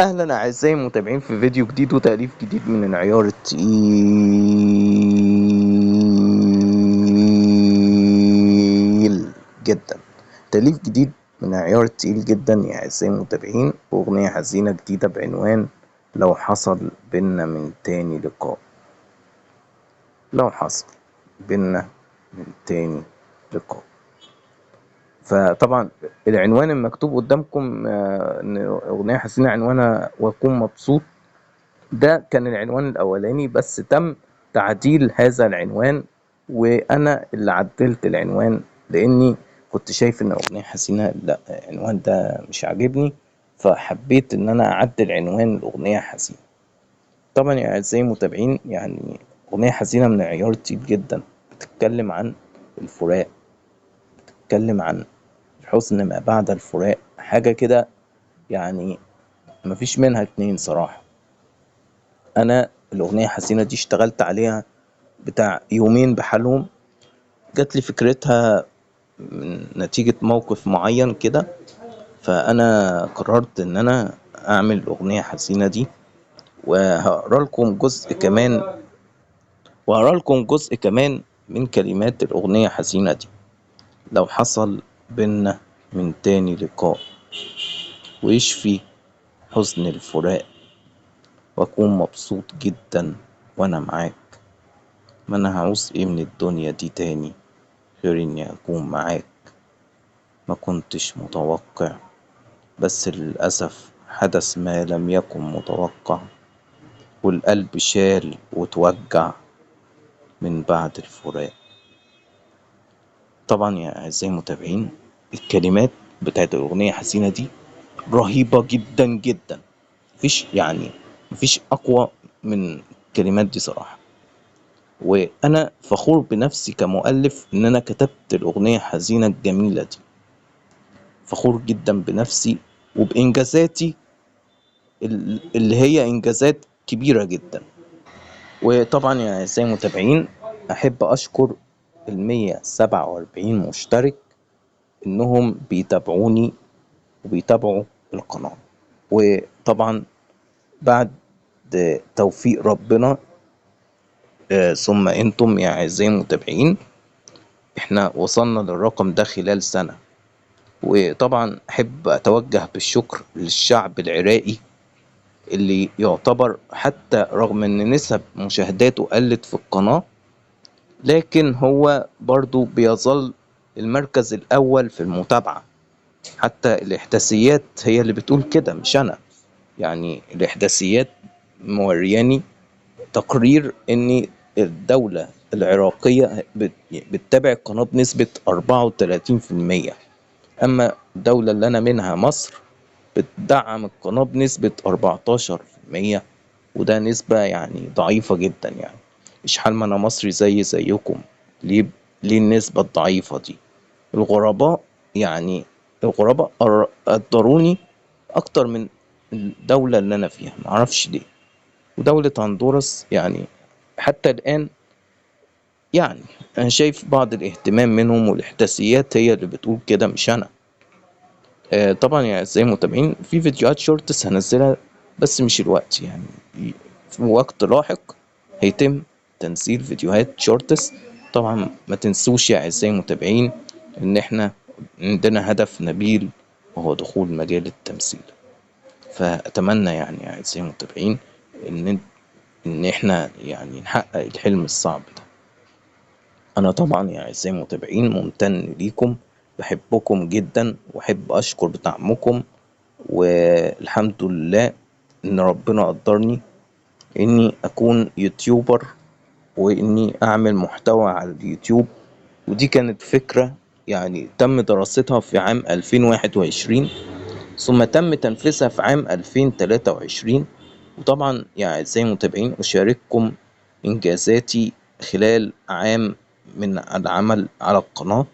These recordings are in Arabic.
اهلا اعزائي المتابعين في فيديو جديد وتأليف جديد من العيار التقيل جدا. تأليف جديد من العيار التقيل جدا يا اعزائي المتابعين، واغنية حزينة جديدة بعنوان لو حصل بينا من تاني لقاء. لو حصل بينا من تاني لقاء. فطبعا العنوان المكتوب قدامكم ان اغنية حزينة عنوانها واكون مبسوط. ده كان العنوان الأولاني، بس تم تعديل هذا العنوان، وأنا اللي عدلت العنوان لأني كنت شايف إن أغنية حزينة لأ، العنوان ده مش عاجبني، فحبيت إن أنا أعدل عنوان الأغنية حزينة. طبعا يا أعزائي المتابعين، يعني أغنية حزينة من عيار تقيل جدا، بتتكلم عن الفراق، بتتكلم عن الحزن ما بعد الفراق، حاجة كده يعني مفيش منها اتنين صراحة. أنا الأغنية حزينة دي اشتغلت عليها بتاع يومين بحالهم، جات لي فكرتها من نتيجة موقف معين كده، فأنا قررت إن أنا أعمل الأغنية حزينة دي، وهقرا لكم جزء كمان، من كلمات الأغنية حزينة دي. لو حصل بينا من تاني لقاء، ويشفي حزن الفراق، وأكون مبسوط جدا وأنا معاك، ما أنا هعوز إيه من الدنيا دي تاني غير إني أكون معاك. ما كنتش متوقع، بس للأسف حدث ما لم يكن متوقع، والقلب شال وتوجع من بعد الفراق. طبعا يا أعزائي المتابعين، الكلمات بتاعت الأغنية حزينة دي رهيبة جدا جدا، مفيش أقوى من الكلمات دي صراحة. وأنا فخور بنفسي كمؤلف إن أنا كتبت الأغنية حزينة الجميلة دي، فخور جدا بنفسي وبإنجازاتي اللي هي إنجازات كبيرة جدا. وطبعا يا أعزائي المتابعين، أحب أشكر 147 مشترك إنهم بيتابعوني وبيتابعوا القناة. وطبعا بعد توفيق ربنا ثم أنتم يا أعزائي المتابعين، إحنا وصلنا للرقم ده خلال سنة. وطبعا أحب أتوجه بالشكر للشعب العراقي، اللي يعتبر حتى رغم ان نسب مشاهداته قلت في القناة، لكن هو برضو بيظل المركز الاول في المتابعة. حتى الاحداثيات هي اللي بتقول كده مش انا، يعني الاحداثيات مورياني تقرير ان الدولة العراقية بتتابع القناة بنسبة 34%، اما الدولة اللي انا منها مصر بتدعم القناة بنسبة 14%، وده نسبة يعني ضعيفة جدا. يعني مش حال ما أنا مصري زيكم، ليه النسبة الضعيفة دي؟ الغرباء يعني الغرباء قدروني أكتر من الدولة اللي أنا فيها، معرفش ليه. ودولة هندوراس يعني حتى الآن يعني أنا شايف بعض الاهتمام منهم، والإحداثيات هي اللي بتقول كده مش أنا. طبعا يا أعزائي المتابعين، في فيديوهات شورتس هنزلها، بس مش الوقت يعني، في وقت لاحق هيتم تنزيل فيديوهات شورتس. طبعا ما تنسوش يا أعزائي المتابعين إن إحنا عندنا هدف نبيل، وهو دخول مجال التمثيل. فأتمنى يعني يا أعزائي المتابعين إن إحنا يعني نحقق الحلم الصعب ده. أنا طبعا يا أعزائي المتابعين ممتن ليكم، بحبكم جدا وأحب أشكر بدعمكم. والحمد لله إن ربنا قدرني إني أكون يوتيوبر، وإني أعمل محتوى على اليوتيوب. ودي كانت فكرة يعني تم دراستها في عام 2021، ثم تم تنفيذها في عام 2023. وطبعا يا أعزائي المتابعين، أشارككم إنجازاتي خلال عام من العمل على القناة.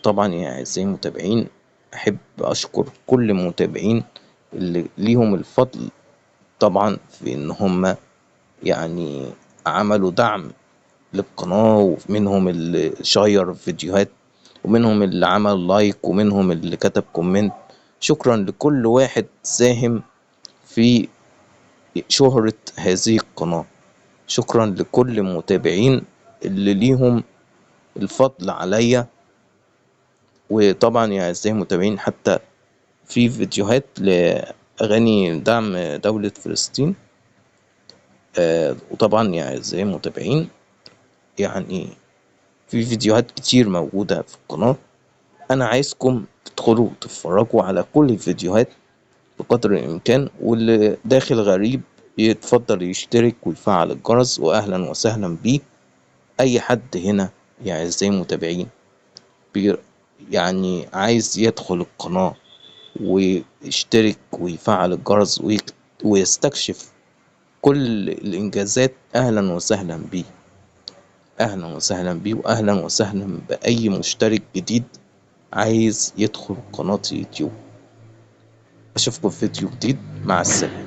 طبعا يا أعزائي المتابعين، أحب أشكر كل المتابعين اللي ليهم الفضل طبعا في إن هم يعني عملوا دعم للقناة، ومنهم اللي شير فيديوهات، ومنهم اللي عمل لايك، ومنهم اللي كتب كومنت. شكرا لكل واحد ساهم في شهرة هذه القناة. شكرا لكل المتابعين اللي ليهم الفضل عليا. وطبعا يا أعزائي المتابعين، حتى في فيديوهات لأغاني دعم دولة فلسطين. وطبعا يا أعزائي المتابعين، يعني في فيديوهات كتير موجودة في القناة. أنا عايزكم تدخلوا تتفرجوا على كل الفيديوهات بقدر الإمكان، واللي داخل غريب يتفضل يشترك ويفعل الجرس. وأهلا وسهلا بيه أي حد هنا يا أعزائي المتابعين يعني عايز يدخل القناة ويشترك ويفعل الجرس ويستكشف كل الإنجازات. أهلا وسهلا بيه، أهلا وسهلا بيه، وأهلا وسهلا بأي مشترك جديد عايز يدخل قناة يوتيوب. أشوفكم في فيديو جديد، مع السلامة.